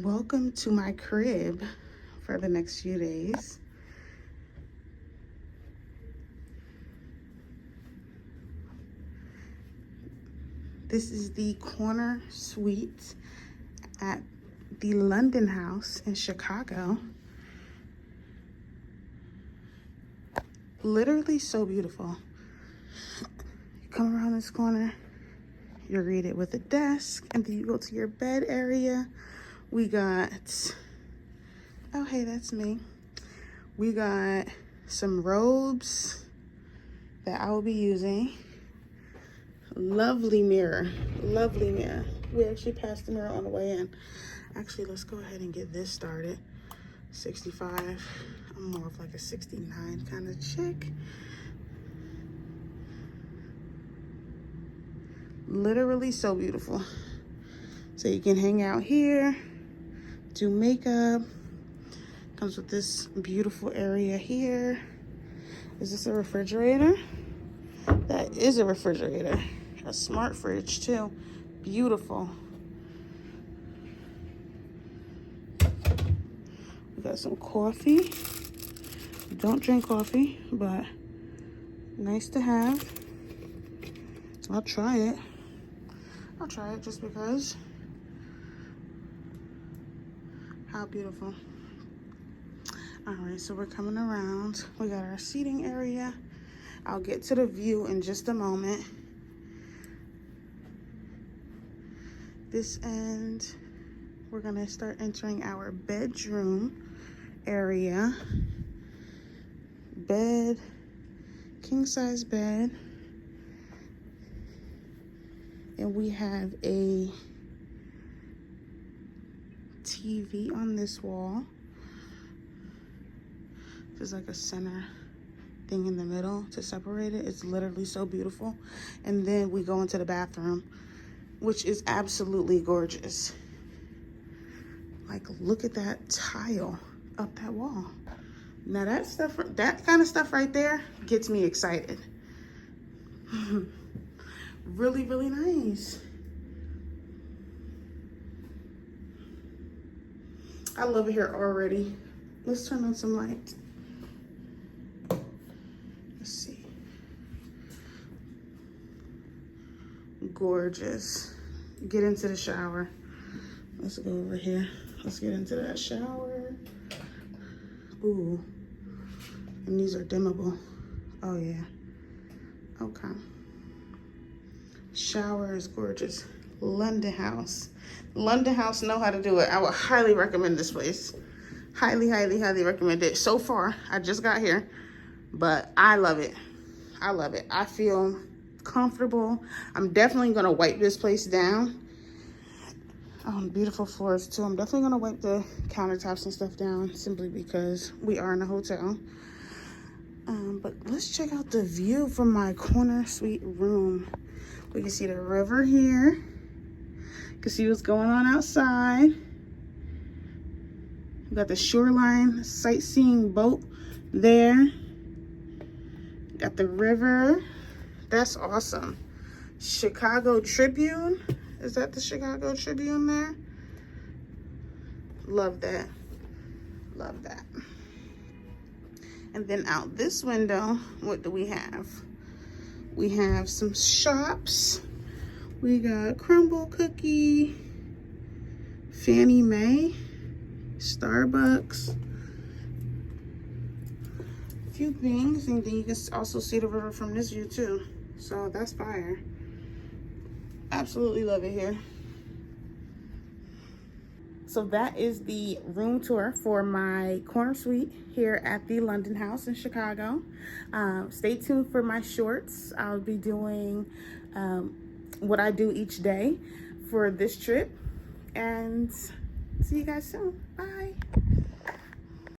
Welcome to my crib for the next few days. This is the corner suite at the London House in Chicago. Literally so beautiful. You come around this corner, you're greeted with a desk, and then you go to your bed area. We got, oh hey, that's me. We got some robes that I will be using. Lovely mirror, lovely mirror. We actually passed the mirror on the way in. Actually, let's go ahead and get this started. 65, I'm more of like a 69 kind of chick. Literally so beautiful. So you can hang out here, do makeup. Comes with this beautiful area here. Is this a refrigerator? That is a refrigerator. A smart fridge too. Beautiful. We got some coffee. Don't drink coffee, but nice to have. I'll try it. I'll try it just because. How beautiful. All right, so we're coming around. We got our seating area. I'll get to the view in just a moment. This end, we're gonna start entering our bedroom area. Bed, king size bed. And we have a TV on this wall. There's like a center thing in the middle to separate it. It's literally so beautiful. And then we go into the bathroom, which is absolutely gorgeous. Like, look at that tile up that wall. Now that stuff, that kind of stuff right there gets me excited. Really, really nice. I love it here already. Let's turn on some lights. Let's see. Gorgeous. Get into the shower. Let's go over here. Let's get into that shower. Ooh. And these are dimmable. Oh yeah. Okay. Shower is gorgeous. London House. London House know how to do it. I would highly recommend this place. Highly, highly, highly recommend it. So far, I just got here, but I love it. I love it. I feel comfortable. I'm definitely gonna wipe this place down. Beautiful floors too. I'm definitely gonna wipe the countertops and stuff down simply because we are in a hotel. But let's check out the view from my corner suite room. We can see the river here. You can see what's going on outside. We got the shoreline sightseeing boat there. Got the river. That's awesome. Chicago Tribune. Is that the Chicago Tribune there? Love that. Love that. And then out this window, what do we have? We have some shops. We got Crumble Cookie, Fannie Mae, Starbucks, a few things, and then you can also see the river from this view too. So that's fire. Absolutely love it here. So that is the room tour for my corner suite here at the London House in Chicago. Stay tuned for my shorts. I'll be doing what I do each day for this trip. And see you guys soon. Bye.